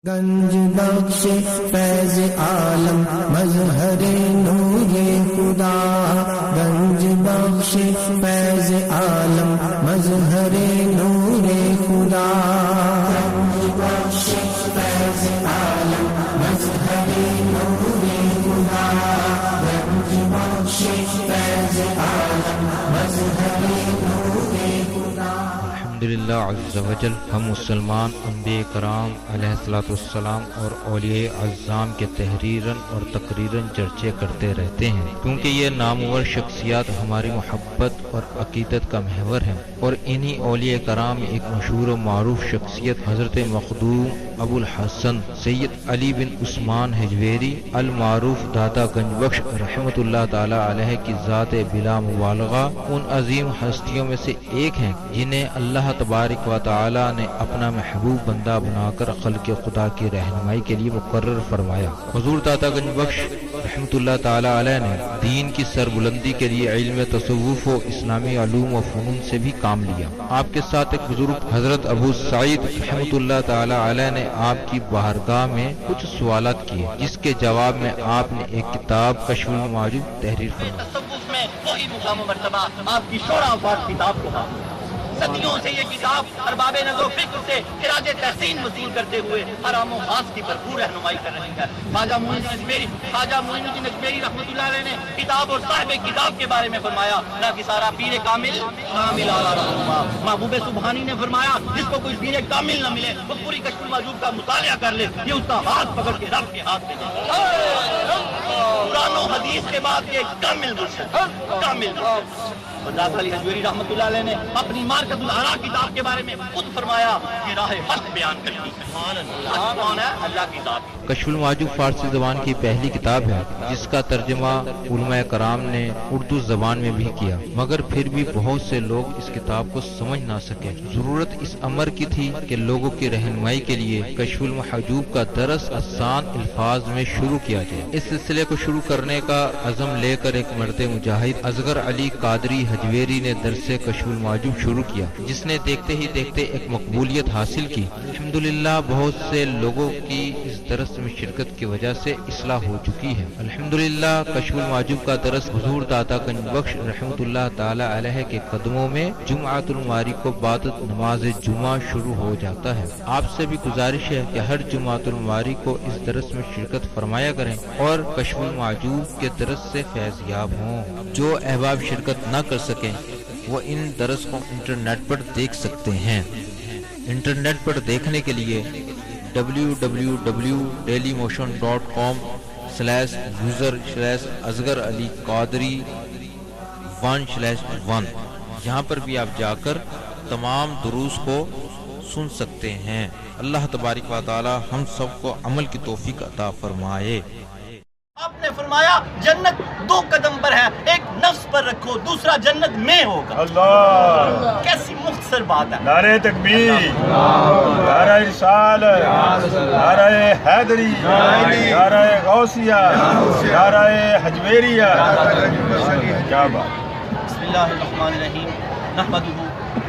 گنج بخش فیض عالم مظہر نور خدا، گنج بخش فیض عالم مظہر نور خدا، گنج بخش فیض عالم مظہر نور خدا، گنج بخش فیض عالم مظہر نور خدا۔ الحمدللہ عز وجل، ہم مسلمان انبیاء کرام علیہ الصلوۃ والسلام اور اولیاء اعظام کے تحریراً اور تقریراً چرچے کرتے رہتے ہیں، کیونکہ یہ نامور شخصیات ہماری محبت اور عقیدت کا محور ہیں، اور انہی اولیاء کرام میں ایک مشہور و معروف شخصیت حضرت مخدوم ابو الحسن سید علی بن عثمان حجویری المعروف داتا گنج بخش رحمۃ اللہ تعالی علیہ کی ذات بلا مبالغہ ان عظیم ہستیوں میں سے ایک ہیں جنہیں اللہ تبارک و تعالی نے اپنا محبوب بندہ بنا کر خلق خدا کی رہنمائی کے لیے مقرر فرمایا۔ حضور داتا گنج بخش رحمۃ اللہ تعالی علیہ نے دین کی سربلندی کے لیے علم تصوف و اسلامی علوم و فنون سے بھی کام لیا۔ آپ کے ساتھ ایک بزرگ حضرت ابو سعید رحمۃ اللہ تعالی علیہ نے آپ کی بارگاہ میں کچھ سوالات کیے، جس کے جواب میں آپ نے ایک کتاب کشف المعجوب تحریر فرمائی۔ تصوف میں وہی مقام و مرتبہ آپ کی شورا آفات کتاب کو حاصل ہے۔ صدیوں سے یہ کتاب ارباب نظر و فکر سے خراج تحسین وصول کرتے ہوئے حرام و خاص کی بھرپور رہنمائی کر رہی ہے۔ خواجہ معین الدین اجمیری رحمۃ اللہ علیہ نے کتاب اور صاحب کتاب کے بارے میں فرمایا، نہ کہ سارا پیر کامل اعلیٰ رہنما۔ محبوب سبحانی نے فرمایا، جس کو کوئی پیر کامل نہ ملے وہ پوری کشف المعجوب کا مطالعہ کر لے، یہ اس کا ہاتھ پکڑ کے رب کے ہاتھ میں جائے۔ قرآن و حدیث کے بعد یہ کامل مرشد، کامل مرشد۔ داتا علی حجویری رحمۃ اللہ علیہ نے اپنی مارکت الآراء کتاب کے بارے میں خود فرمایا کہ راہ حق بیان کرتی ہے۔ حق کون ہے؟ اللہ کی ذات۔ کشف المعجوب فارسی زبان کی پہلی کتاب ہے جس کا ترجمہ علماء کرام نے اردو زبان میں بھی کیا، مگر پھر بھی بہت سے لوگ اس کتاب کو سمجھ نہ سکے۔ ضرورت اس امر کی تھی کہ لوگوں کی رہنمائی کے لیے کشف المحجوب کا درس آسان الفاظ میں شروع کیا جائے۔ اس سلسلے کو شروع کرنے کا عزم لے کر ایک مرد مجاہد اصغر علی قادری حجویری نے درس کشف المعجوب شروع کیا، جس نے دیکھتے ہی دیکھتے ایک مقبولیت حاصل کی۔ الحمدللہ بہت سے لوگوں کی اس درس میں شرکت کی وجہ سے اصلاح ہو چکی ہے۔ الحمدللہ کشف المعجوب کا درس حضور داتا گنج بخش رحمۃ اللہ تعالی علیہ کے قدموں میں جمعۃ المواری کو بعد نماز جمعہ شروع ہو جاتا ہے۔ آپ سے بھی گزارش ہے کہ ہر جمعۃ المواری کو اس درس میں شرکت فرمایا کریں اور کشف المعجوب کے درس سے فیض یاب ہوں۔ جو احباب شرکت نہ کر سکیں وہ ان درس کو انٹرنیٹ پر دیکھ سکتے ہیں۔ انٹرنیٹ پر دیکھنے کے لیے www.dailymotion.com/user/اصغر علی قادری 1/1 یہاں پر بھی آپ جا کر تمام دروس کو سن سکتے ہیں۔ اللہ تبارک و تعالی ہم سب کو عمل کی توفیق عطا فرمائے۔ آپ نے فرمایا جنت 2 قدم پر ہے، ایک نفس پر رکھو، دوسرا جنت میں ہوگا۔ اللہ، کیسی مختصر بات ہے۔ نعرہ تکبیر، نعرہ رسالت، نعرہ حیدری، نعرہ غوثیہ، نعرہ حجویریہ۔ کیا بات۔ بسم اللہ الرحمن الرحیم،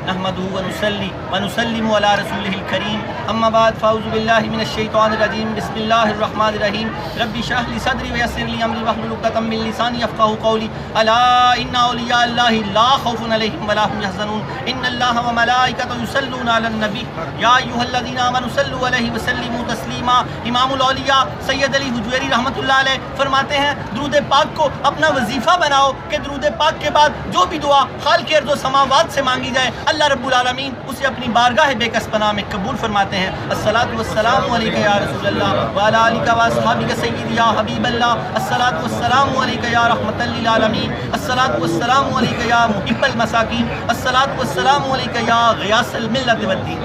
نحمدہ ونصلی ونسلم علی رسولہ الکریم، اما بعد فاعوذ باللہ من الشیطان الرجیم، بسم اللہ الرحمن الرحیم، رب اشرح لی صدری ویسر لی امری واحلل عقدۃ من لسانی یفقہوا قولی، الا ان اولیاء اللہ لا خوف علیہم ولا هم یحزنون، ان اللہ وملائکتہ یصلون علی النبی یا ایھا الذین آمنوا صلوا علیہ وسلموا تسلیما۔ امام الاولیاء سید علی حجویری رحمۃ اللہ علیہ فرماتے ہیں، درود پاک کو اپنا وظیفہ بناؤ کہ درود پاک کے بعد جو بھی دعا خالق ارض و سماوات سے مانگی جائے اللہ رب العالمین اسے اپنی بارگاہ بے کس پناہ میں قبول فرماتے ہیں۔ الصلاۃ والسلام علیک یا رسول اللہ وعلی آلک و اصحابک سیدی یا حبیب اللہ، الصلاۃ والسلام علیک یا رحمۃ للعالمین، الصلاۃ والسلام علیک یا محب المساکین، الصلاۃ والسلام علیک یا غیاث الملت والدین۔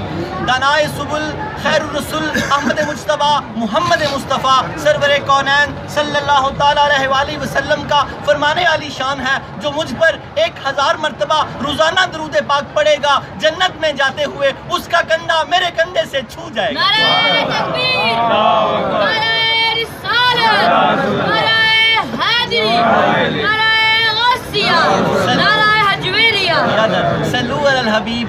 دانائے سبل خیر الرسول احمد مجتبیٰ محمد مصطفیٰ سرور کونین صلی اللہ تعالی علیہ وآلہ وسلم کا فرمان عالی شان ہے، جو مجھ پر 1000 مرتبہ روزانہ درود پاک پڑھے گا جنت میں جاتے ہوئے اس کا کندھا میرے کندھے سے چھو جائے گا۔ نعرہ تکبیر، نعرہ رسالت، نعرہ حیدری، نعرہ غوثیہ، نعرہ حجویریہ۔ صلو علی الحبیب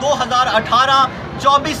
2018 24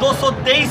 223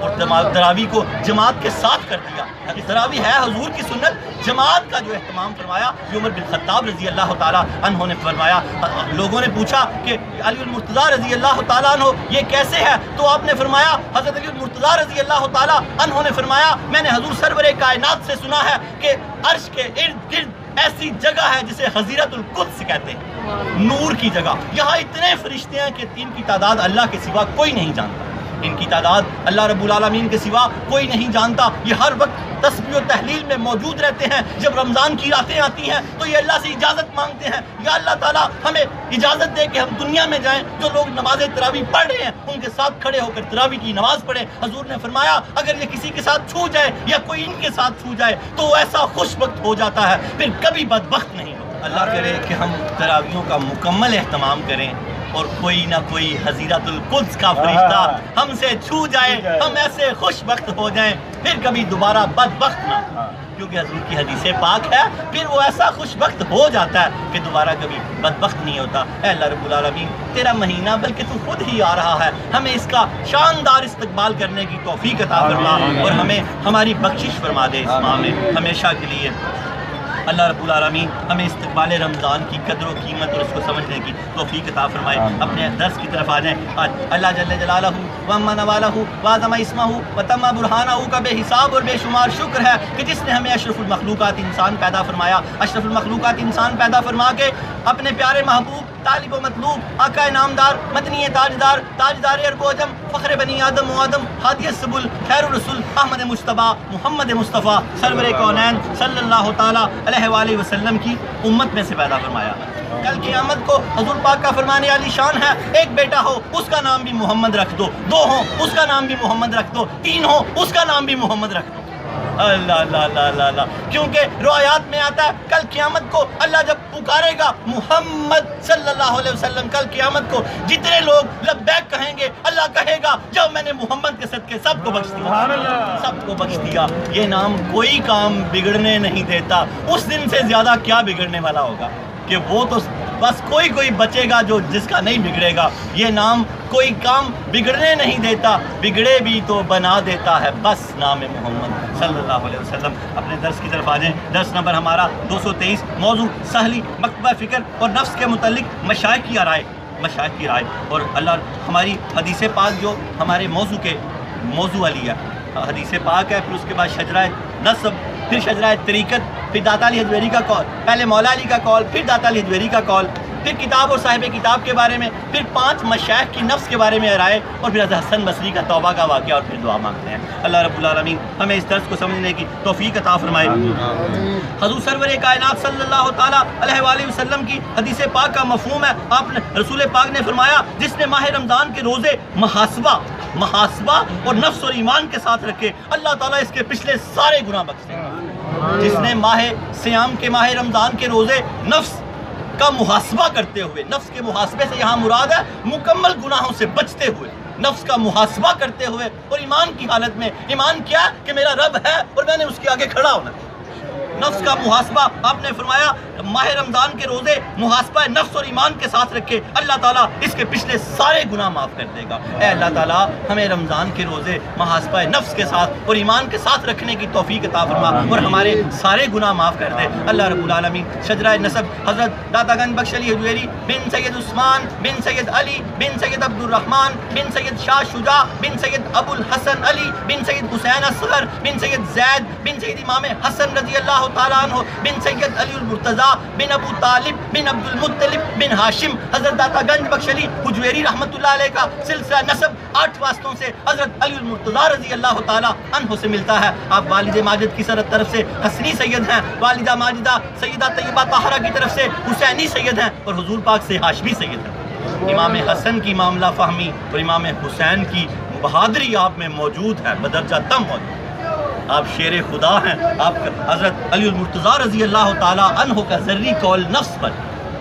اور تراویح کو جماعت کے ساتھ کر دیا. تراویح ہے حضور کی سنت. جماعت کا جو اہتمام فرمایا یہ عمر بن خطاب رضی اللہ تعالیٰ عنہ نے فرمایا. لوگوں نے پوچھا کہ علی المرتضیٰ رضی اللہ تعالیٰ عنہ یہ کیسے ہے؟ تو آپ نے فرمایا، حضرت علی المرتضیٰ رضی اللہ تعالیٰ عنہ نے فرمایا میں نے حضور سرور کائنات سے سنا ہے کہ عرش کے ارد گرد ایسی جگہ ہے جسے حضیرت القدس کہتے ہیں، نور کی جگہ. یہاں اتنے فرشتے ہیں کہ ان کی تعداد اللہ کے سوا کوئی نہیں جانتا. ان کی تعداد اللہ رب العالمین کے سوا کوئی نہیں جانتا. یہ ہر وقت تسبیح و تحلیل میں موجود رہتے ہیں. جب رمضان کی راتیں آتی ہیں تو یہ اللہ سے اجازت مانگتے ہیں، یا اللہ تعالیٰ ہمیں اجازت دے کہ ہم دنیا میں جائیں. جو لوگ نماز تراویح پڑھ رہے ہیں ان کے ساتھ کھڑے ہو کر تراویح کی نماز پڑھیں. حضور نے فرمایا اگر یہ کسی کے ساتھ چھو جائے یا کوئی ان کے ساتھ چھو جائے تو وہ ایسا خوش وقت ہو جاتا ہے پھر کبھی بدبخت نہیں ہوتا. اللہ کرے کہ ہم تراویحوں کا مکمل اہتمام کریں اور کوئی نہ کوئی حضیرت القدس کا فرشتہ ہم سے چھو جائے، ہم ایسے خوش وقت ہو جائیں پھر کبھی دوبارہ بدبخت نہ. کیونکہ حضور کی حدیث پاک ہے پھر وہ ایسا خوش وقت ہو جاتا ہے کہ دوبارہ کبھی بدبخت نہیں ہوتا. اے اللہ رب العالمین تیرا مہینہ بلکہ تو خود ہی آ رہا ہے، ہمیں اس کا شاندار استقبال کرنے کی توفیق عطا فرما اور ہمیں ہماری بخشش فرما دے اس ماہ میں ہمیشہ کے لیے. اللہ رب العالمین ہمیں استقبال رمضان کی قدر و قیمت اور اس کو سمجھنے کی توفیق عطا فرمائے. اپنے درس کی طرف آ جائیں. آج اللہ جل جلالہ وعظم نوالہ وعظم اسمہ وتم برہانہ کا بے حساب اور بے شمار شکر ہے کہ جس نے ہمیں اشرف المخلوقات انسان پیدا فرمایا. اشرف المخلوقات انسان پیدا فرما کے اپنے پیارے محبوب طالب و مطلوب آقا نامدار مدنی تاجدار تاجدار ارب و عجم فخر بنی آدم و آدم ہادی السبل خیر الرسول احمد مجتبیٰ محمد مصطفیٰ سرور کونین صلی اللہ تعالیٰ علیہ وآلہ وسلم کی امت میں سے پیدا فرمایا. کل قیامت کو حضور پاک کا فرمانے والی شان ہے ایک بیٹا ہو اس کا نام بھی محمد رکھ دو، 2 ہوں اس کا نام بھی محمد رکھ دو، 3 ہوں اس کا نام بھی محمد رکھ دو. اللہ اللہ اللہ اللہ اللہ. کیونکہ روایات میں آتا ہے کل قیامت کو اللہ جب پکارے گا محمد صلی اللہ علیہ وسلم، کل قیامت کو جتنے لوگ لبیک کہیں گے اللہ کہے گا جب میں نے محمد کے صدقے سب کو بخش دیا، سب کو بخش دیا. یہ نام کوئی کام بگڑنے نہیں دیتا. اس دن سے زیادہ کیا بگڑنے والا ہوگا کہ وہ تو بس کوئی بچے گا جو جس کا نہیں بگڑے گا. یہ نام کوئی کام بگڑنے نہیں دیتا، بگڑے بھی تو بنا دیتا ہے بس نام محمد صلی اللہ علیہ وسلم. اپنے درس کی طرف آ جائیں. درس نمبر ہمارا 223، موضوع سہلی مکتبہ فکر اور نفس کے متعلق مشائخ کی رائے. اور اللہ ہماری حدیث پاک جو ہمارے موضوع علی ہے، حدیث پاک ہے، پھر اس کے بعد شجرہ نسب، پھر شجرہ طریقت، پھر داتا علی حجویری کا قول، پہلے مولا علی کا قول، پھر داتا علی حجویری کا قول، پھر کتاب اور صاحب کتاب کے بارے میں، پھر 5 مشائخ کی نفس کے بارے میں رائے، اور پھر حضرت حسن بصری کا توبہ کا واقعہ، اور پھر دعا مانگتے ہیں. اللہ رب العالمین ہمیں اس درس کو سمجھنے کی توفیق عطا فرمائے. حضور سرور کائنات صلی اللہ تعالیٰ علیہ وآلہ وسلم کی حدیث پاک کا مفہوم ہے. آپ نے رسول پاک نے فرمایا جس نے ماہ رمضان کے روزے محاسبہ اور نفس اور ایمان کے ساتھ رکھے اللہ تعالیٰ اس کے پچھلے سارے گناہ بخش دے گا. جس نے ماہ رمضان کے روزے نفس کا محاسبہ کرتے ہوئے، نفس کے محاسبے سے یہاں مراد ہے مکمل گناہوں سے بچتے ہوئے، نفس کا محاسبہ کرتے ہوئے اور ایمان کی حالت میں. ایمان کیا کہ میرا رب ہے اور میں نے اس کے آگے کھڑا ہونا. نفس کا محاسبہ آپ نے فرمایا ماہ رمضان کے روزے محاسبہ نفس اور ایمان کے ساتھ رکھے اللہ تعالیٰ اس کے پچھلے سارے گناہ معاف کر دے گا. اے اللہ تعالیٰ ہمیں رمضان کے روزے محاسبہ نفس کے ساتھ اور ایمان کے ساتھ رکھنے کی توفیق عطا فرما اور ہمارے سارے گناہ معاف کر دے. اللہ رب العالمین شجرہ نسب حضرت داتا گنج بخش علی حجویری بن سید عثمان بن سید علی بن سید عبد الرحمن بن سید شاہ شجاع بن سید ابو الحسن علی بن سید حسین اصغر بن سید زید بن سید امام حسن رضی اللہ تعالیٰ عنہ بن سید علی المرتضیٰ بن ابو طالب بن عبد المطلب بن ہاشم. حضرت داتا گنج بخش علی حجویری رحمۃ اللہ علیہ کا سلسلہ نسب 8 واسطوں سے حضرت علی المرتضیٰ رضی اللہ تعالیٰ عنہ سے ملتا ہے. آپ والد ماجد کی طرف سے حسنی سید ہیں، والدہ ماجدہ سیدہ طیبہ طاہرہ کی طرف سے حسینی سید ہیں، اور حضور پاک سے ہاشمی سید ہیں. امام حسن کی معاملہ فہمی اور امام حسین کی بہادری آپ میں موجود ہے، بدرجہ تم موجود. آپ شیر خدا ہیں. آپ حضرت علی المرتضیٰ رضی اللہ تعالیٰ عنہ کا ذری قول نفس پر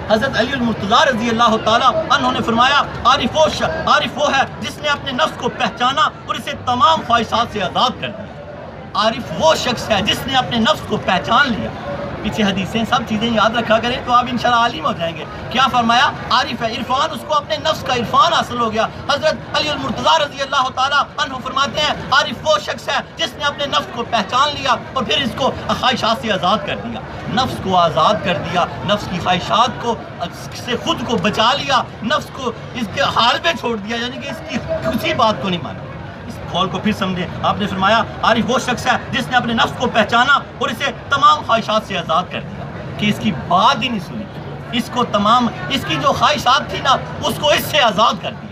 حضرت علی المرتضیٰ رضی اللہ تعالیٰ عنہ نے فرمایا عارف وہ ہے جس نے اپنے نفس کو پہچانا اور اسے تمام خواہشات سے آزاد کر دیا. عارف وہ شخص ہے جس نے اپنے نفس کو پہچان لیا. پیچھے حدیثیں سب چیزیں یاد رکھا کریں تو آپ انشاءاللہ عالم ہو جائیں گے. کیا فرمایا؟ عارف ہے، عرفان اس کو اپنے نفس کا عرفان حاصل ہو گیا. حضرت علی المرتضیٰ رضی اللہ تعالیٰ عنہ فرماتے ہیں عارف وہ شخص ہے جس نے اپنے نفس کو پہچان لیا اور پھر اس کو خواہشات سے آزاد کر دیا. نفس کو آزاد کر دیا، نفس کی خواہشات کو سے خود کو بچا لیا، نفس کو اس کے حال پہ چھوڑ دیا، یعنی کہ اس کی کسی بات کو نہیں مانا. اس قول کو پھر سمجھیں. آپ نے فرمایا عارف وہ شخص ہے جس نے اپنے نفس کو پہچانا اور اسے تمام خواہشات سے آزاد کر دیا، کہ اس کی بات ہی نہیں سنی، اس کو تمام اس کی جو خواہشات تھی نا اس کو اس سے آزاد کر دیا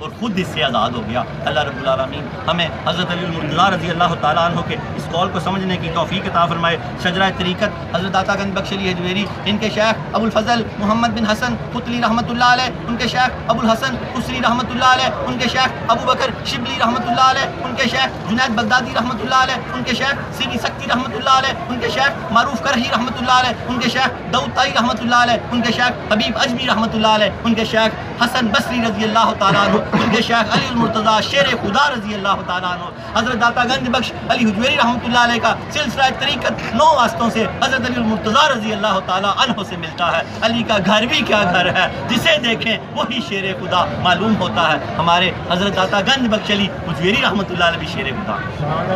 اور خود اس سے آزاد ہو گیا. اللہ رب العالمین ہمیں حضرت علی المرتضیٰ رضی اللہ تعالیٰ عنہ کے اس قول کو سمجھنے کی توفیق عطا فرمائے. شجرہ طریقت حضرت داتا گنج بخش علی حجویری، ان کے شیخ ابو الفضل محمد بن حسن قطلی رحمۃ اللہ علیہ، ان کے شیخ ابو الحسن قصری رحمۃ اللہ علیہ، ان کے شیخ ابو بکر شبلی رحمۃ اللہ علیہ، ان کے شیخ جنید بغدادی رحمۃ اللہ علیہ، ان کے شیخ سیری سکتی رحمۃ اللہ علیہ، ان کے شیخ معروف کرہی رحمۃ اللہ علیہ، ان کے شیخ داؤد طائی رحمۃ اللہ علیہ، ان کے شیخ حبیب اجمی رحمۃ اللہ علیہ، ان کے شیخ حسن بصری رضی اللہ تعالیٰ عنہ، ان کے شیخ علی المرتضیٰ شیر خدا رضی اللہ تعالیٰ عنہ، حضرت داتا گنج بخش علی حجویری رحمۃ اللہ علیہ کا سلسلہ طریقت 9 واسطوں سے حضرت علی المرتضیٰ رضی اللہ تعالیٰ عنہ سے ملتا ہے. علی کا گھر بھی کیا گھر ہے، جسے دیکھیں وہی شیر خدا معلوم ہوتا ہے. ہمارے حضرت داتا گنج بخش علی حجویری رحمۃ اللہ علیہ بھی شیر خدا.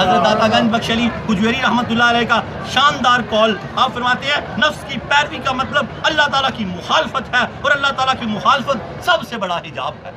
حضرت داتا گنج بخش علی حجویری رحمۃ اللہ علیہ کا شاندار قول، آپ فرماتے ہیں نفس کی پیروی کا مطلب اللہ تعالیٰ کی مخالفت ہے اور اللہ تعالیٰ کی مخالفت سب سے بڑا حجاب ہے.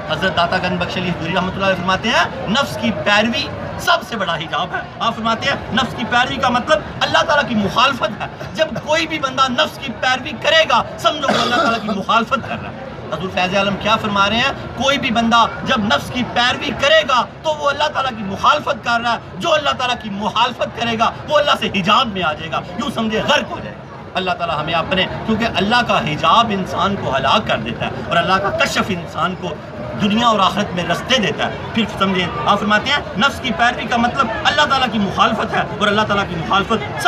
حضرت داتا گنج بخش علی حجویری رحمۃ اللہ علیہ فرماتے ہیں نفس کی پیروی سب سے بڑا حجاب ہے. آپ فرماتے ہیں نفس کی پیروی کا مطلب اللہ تعالیٰ کی مخالفت ہے. جب کوئی بھی بندہ نفس کی پیروی کرے گا سمجھو کہ اللہ تعالیٰ کی مخالفت کر رہا ہے. حضور فیض عالم کیا فرما رہے ہیں؟ کوئی بھی بندہ جب نفس کی پیروی کرے گا تو وہ اللہ تعالیٰ کی مخالفت کر رہا ہے. جو اللہ تعالیٰ کی مخالفت کرے گا وہ اللہ سے حجاب میں آ جائے گا، یوں سمجھے غرق ہو جائے گا. اللہ تعالیٰ ہمیں اپنے، کیونکہ اللہ کا حجاب انسان کو ہلاک کر دیتا ہے اور اللہ کا کشف انسان کو دنیا اور آخرت میں رستے دیتا ہے. پھر سمجھیں، آپ فرماتے ہیں نفس کی پیروی کا مطلب اللہ تعالیٰ کی مخالفت ہے اور اللہ تعالیٰ کی مخالفت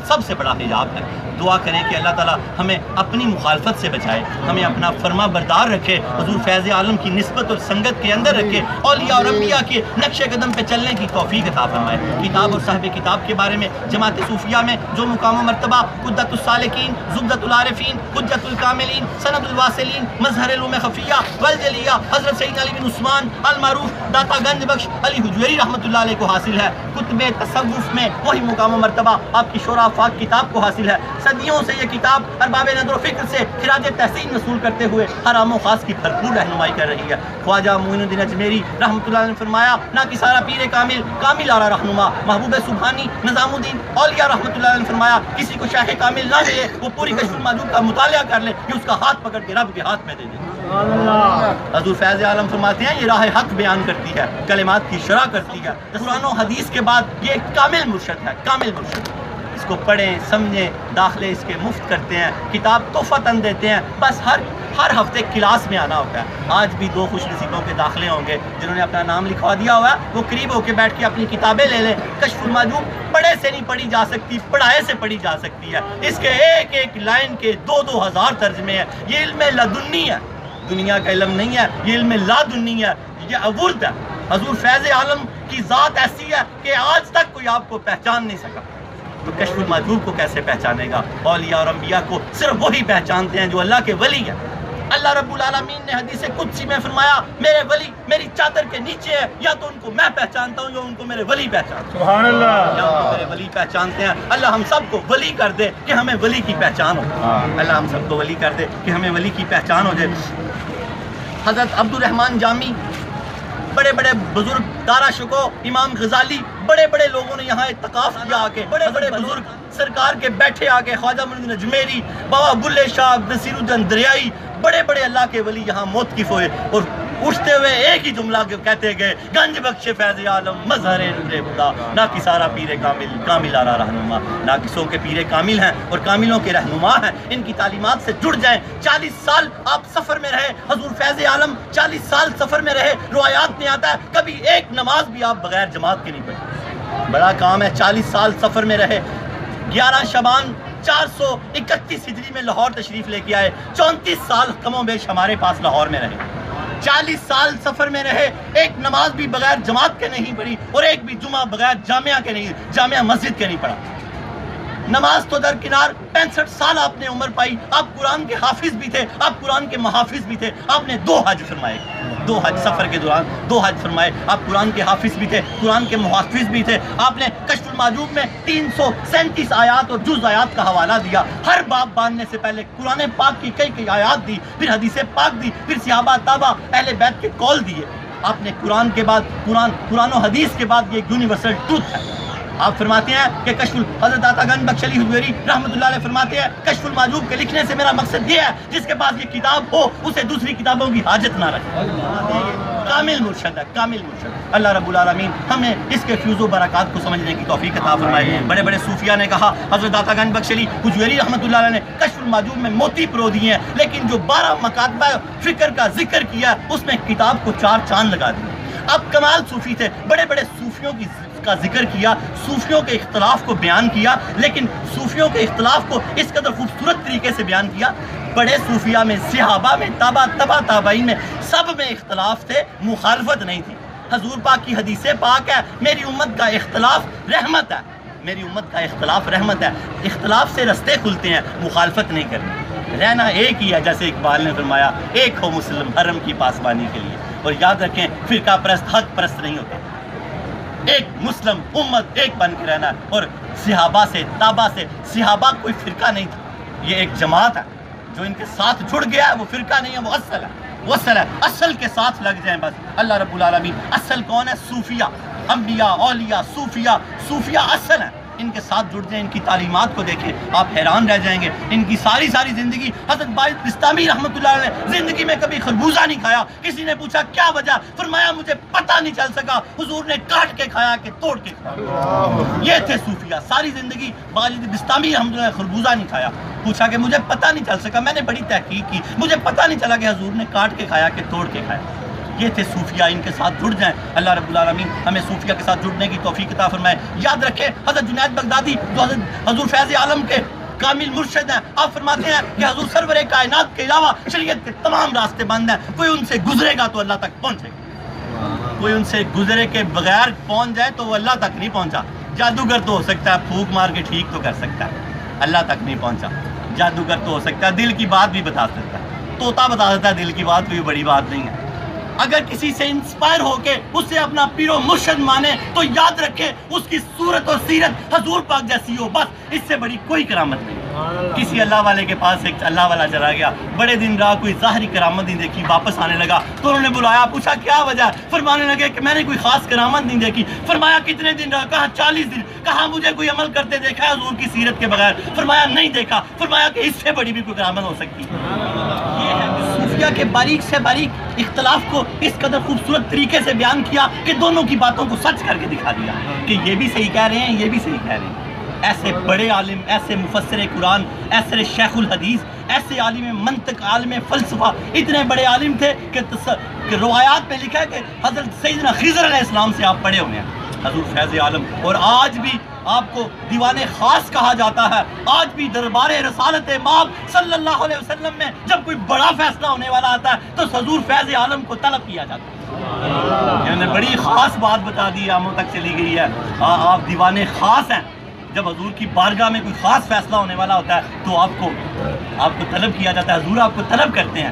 سب سے بڑا حجاب ہے. دعا کریں کہ اللہ تعالیٰ ہمیں اپنی مخالفت سے بچائے، ہمیں اپنا فرما بردار رکھے، حضور فیض عالم کی نسبت اور سنگت کے اندر رکھے، اولیاء اور انبیاء کے نقش قدم پہ چلنے کی توفیق عطا فرمائے. کتاب اور صاحب کتاب کے بارے میں جماعت صوفیہ میں جو مقام و مرتبہ قدۃ السالکین، زبدۃ العارفین، حجۃ الکاملین، سند الواصلین، مظہر علوم خفیہ والجلیہ حضرت سید علی بن عثمان المعروف داتا گنج بخش علی حجویری رحمۃ اللہ علیہ کو حاصل ہے. کتب تصوف میں وہی مقام و مرتبہ آپ کی شورا افاق کتاب کو حاصل ہے. صدیوں سے یہ کتاب ارباب نظر و فکر سے خراج تحسین وصول کرتے ہوئے ہر عام و خاص کی بھرپور رہنمائی کر رہی ہے. خواجہ معین الدین اجمیری رحمۃ اللہ علیہ نے فرمایا نہ کہ سارا پیر کامل کامل آرا رہنما. محبوب سبحانی نظام الدین اولیاء رحمۃ اللہ علیہ نے فرمایا کسی کو شیخ کامل نہ ملے وہ پوری کشف الموجود کا مطالعہ کر لے، کہ اس کا ہاتھ پکڑ کے رب کے ہاتھ میں دے دے. حضور فیض عالم فرماتے ہیں یہ راہ حق بیان کرتی ہے، کلمات کی شرح کرتی ہے. قرآن و حدیث کے بعد یہ ایک کامل مرشد ہے، کامل مرشد. اس کو پڑھیں سمجھیں، داخلے اس کے مفت کرتے ہیں، کتاب تحفتاً دیتے ہیں. بس ہر ہفتے کلاس میں آنا ہوتا ہے. آج بھی 2 خوش نصیبوں کے داخلے ہوں گے جنہوں نے اپنا نام لکھوا دیا ہوا ہے، وہ قریب ہو کے بیٹھ کے اپنی کتابیں لے لیں. کشف الموجود پڑھے سے نہیں پڑھی جا سکتی، پڑھائے سے پڑھی جا سکتی ہے. اس کے ایک لائن کے 2-2 ہزار ترجمے ہیں. یہ علم لدنی ہے، دنیا کا علم نہیں ہے، یہ علم لادنی ہے، یہ اورد ہے. حضور فیض عالم کی ذات ایسی ہے کہ آج تک کوئی آپ کو پہچان نہیں سکا، تو کشف الموجود کو کیسے پہچانے گا؟ اولیاء اور انبیاء کو صرف وہی پہچانتے ہیں جو اللہ کے ولی ہیں. اللہ رب العالمین نے حدیث قدسی میں فرمایا میرے ولی میری چادر کے نیچے ہے، یا تو ان کو میں پہچانتا ہوں یا ان کو میرے ولی پہچانتے ہیں. سبحان اللہ. یا ان کو میرے ولی پہچانتے ہیں. اللہ ہم سب کو ولی کر دے کہ ہمیں ولی کی پہچان ہو. اللہ ہم سب کو ولی کر دے کہ ہمیں ولی کی پہچان ہو جائے. حضرت عبد الرحمن جامی، بڑے بڑے بزرگ، دارا شکو، امام غزالی، بڑے بڑے لوگوں نے یہاں اتقاف کیا آ کے، بڑے بڑے بزرگ سرکار کے بیٹھے آ کے، خواجہ معین الدین اجمیری، بابا بلے شاہ، نصیر الدین دریائی، بڑے بڑے اللہ کے ولی یہاں موتقف ہوئے اور اٹھتے ہوئے ایک ہی جملہ کہتے گئے گنج بخش فیض عالم مظہر نور خدا. نہ کہ سارا پیر کامل کامل آرا رہنما، نہ کسوں کے پیر کامل ہیں اور کاملوں کے رہنما ہیں. ان کی تعلیمات سے جڑ جائیں. 40 سال آپ سفر میں رہے، حضور فیض عالم 40 سال سفر میں رہے. روایات میں آتا ہے کبھی ایک نماز بھی آپ بغیر جماعت کے نہیں پڑھی. بڑا کام ہے. 40 سال سفر میں رہے. 11 شعبان 431 ہجری میں لاہور تشریف لے کے آئے. 34 سال کم و بیش ہمارے پاس لاہور میں رہے. 40 سال سفر میں رہے. ایک نماز بھی بغیر جماعت کے نہیں پڑھی اور ایک بھی جمعہ بغیر جامعہ کے نہیں، جامعہ مسجد کے نہیں پڑھا. نماز تو درکنار، 65 سال آپ نے عمر پائی، آپ قرآن کے حافظ بھی تھے، آپ قرآن کے محافظ بھی تھے، آپ نے 2 حج فرمائے، 2 حج سفر کے دوران 2 حج فرمائے، آپ قرآن کے حافظ بھی تھے، قرآن کے محافظ بھی تھے، آپ نے کشف المحجوب میں 337 آیات اور جز آیات کا حوالہ دیا، ہر باب باندھنے سے پہلے قرآن پاک کی کئی آیات دی، پھر حدیث پاک دی، پھر صحابہ تابع اہل بیت کے قول دیے۔ آپ نے قرآن کے بعد قرآن و حدیث کے بعد یہ یونیورسل ٹروتھ ہے۔ آپ فرماتے ہیں کہ حضرت عطا گنج بخش علی حجویری رحمۃ اللہ علیہ فرماتے ہیں کشف المحجوب کے لکھنے سے میرا مقصد یہ ہے جس کے پاس یہ کتاب ہو اسے دوسری کتابوں کی حاجت نہ رکھے۔ کامل مرشد ہے، کامل مرشد۔ اللہ رب العالمین ہمیں اس کے فیوز و برکات کو سمجھنے کی توفیق عطا فرمائے۔ بڑے بڑے صوفیاء نے کہا، حضرت عطا گنج بخش علی حجویری رحمۃ اللہ علیہ نے کشف المحجوب میں موتی پرو دیے ہیں، لیکن جو 12 مکاتبہ فکر کا ذکر کیا اس میں کتاب کو 4 چاند لگا دیے۔ اب کمال صوفی تھے، بڑے بڑے صوفیوں کا ذکر کیا، صوفیوں کے اختلاف کو بیان کیا، لیکن صوفیوں کے اختلاف کو اس قدر خوبصورت طریقے سے بیان کیا۔ بڑے صوفیاء میں، صحابہ میں، تابع تابعین میں، سب میں اختلاف تھے، مخالفت نہیں تھی۔ حضور پاک کی حدیث پاک ہے، میری امت کا اختلاف رحمت ہے، میری امت کا اختلاف رحمت ہے، اختلاف سے رستے کھلتے ہیں، مخالفت نہیں کرنی، رہنا ایک ہی ہے، جیسے اقبال نے فرمایا ایک ہو مسلم حرم کی پاسبانی کے لیے۔ اور یاد رکھیں فرقہ پرست حق پرست نہیں ہوتے، ایک مسلم امت ایک بن کے رہنا ہے۔ اور صحابہ سے، تابع سے، صحابہ کوئی فرقہ نہیں تھا، یہ ایک جماعت ہے، جو ان کے ساتھ جڑ گیا ہے وہ فرقہ نہیں ہے، وہ اصل ہے، وہ اصل ہے، اصل کے ساتھ لگ جائیں بس۔ اللہ رب العالمین اصل کون ہے؟ صوفیہ، انبیاء، اولیاء، صوفیہ اصل ہیں، ان کے ساتھ جڑ جائیں، ان کی تعلیمات کو دیکھیں، آپ حیران رہ جائیں گے۔ ان کی ساری زندگی، حضرت باعث بستامی رحمۃ اللہ علیہ نے زندگی میں کبھی خربوزہ نہیں کھایا۔ کسی نے پوچھا کیا وجہ، فرمایا مجھے پتہ نہیں چل سکا، حضور نے کاٹ کے کھایا کہ توڑ کے کھایا۔ یہ تھے صوفیہ، ساری زندگی باعث بستامی رحمۃ اللہ نے خربوزہ نہیں کھایا، پوچھا کہ مجھے پتہ نہیں چل سکا، میں نے بڑی تحقیق کی، مجھے پتہ نہیں چلا کہ حضور نے کاٹ کے کھایا کہ توڑ کے کھایا۔ یہ تھے صوفیاء، ان کے ساتھ جڑ جائیں۔ اللہ رب العالمین ہمیں صوفیاء کے ساتھ جڑنے کی توفیق عطا فرمائے۔ یاد رکھیں حضرت جنید بغدادی جو حضور فیض عالم کے کامل مرشد ہیں، آپ فرماتے ہیں کہ حضور سرور کائنات کے علاوہ شریعت کے تمام راستے بند ہیں، کوئی ان سے گزرے گا تو اللہ تک پہنچے گا، کوئی ان سے گزرے کے بغیر پہنچ جائے تو وہ اللہ تک نہیں پہنچا۔ جادوگر تو ہو سکتا ہے پھونک مار کے ٹھیک تو کر سکتا ہے، اللہ تک نہیں پہنچا۔ جادوگر تو ہو سکتا ہے دل کی بات بھی بتا سکتا ہے، طوطا بتا سکتا ہے دل کی بات، کوئی بڑی بات نہیں ہے۔ اگر کسی سے انسپائر ہو کے اس سے اپنا پیر و مرشد مانے تو یاد رکھے اس کی صورت اور سیرت حضور پاک جیسی ہو، بس اس سے بڑی کوئی کرامت نہیں۔ کسی اللہ والے کے پاس ایک اللہ والا چلا گیا، بڑے دن رہا، کوئی ظاہری کرامت نہیں دیکھی، واپس آنے لگا تو انہوں نے بلایا، پوچھا کیا وجہ، فرمانے لگے کہ میں نے کوئی خاص کرامت نہیں دیکھی۔ فرمایا کتنے دن رہا، کہا 40 دن۔ کہا مجھے کوئی عمل کرتے دیکھا ہے حضور کی سیرت کے بغیر؟ فرمایا نہیں دیکھا۔ فرمایا کہ اس سے بڑی بھی کوئی کرامت ہو سکتی ہے۔ یہ ہے صوفیاء کے باریک سے باریک اختلاف کو اس قدر خوبصورت طریقے سے بیان کیا کہ دونوں کی باتوں کو سچ کر کے دکھا دیا کہ یہ بھی صحیح کہہ رہے ہیں، یہ بھی صحیح کہہ رہے ہیں۔ ایسے بڑے عالم، ایسے مفسر قرآن، ایسے شیخ الحدیث، ایسے عالم منطق، عالم فلسفہ، اتنے بڑے عالم تھے کہ روایات میں لکھا ہے کہ حضرت سیدنا خضر علیہ السلام سے آپ پڑھے ہوئے ہیں، حضور فیض عالم۔ اور آج بھی آپ کو دیوان خاص کہا جاتا ہے، آج بھی دربار رسالت مآب صلی اللہ علیہ وسلم میں جب کوئی بڑا فیصلہ ہونے والا آتا ہے تو حضور فیض عالم کو طلب کیا جاتا ہے۔ یعنی بڑی خاص بات بتا دی، عاموں تک چلی گئی ہے، آپ دیوان خاص ہیں۔ جب حضور کی بارگاہ میں کوئی خاص فیصلہ ہونے والا ہوتا ہے تو آپ کو طلب کیا جاتا ہے، حضور آپ کو طلب کرتے ہیں۔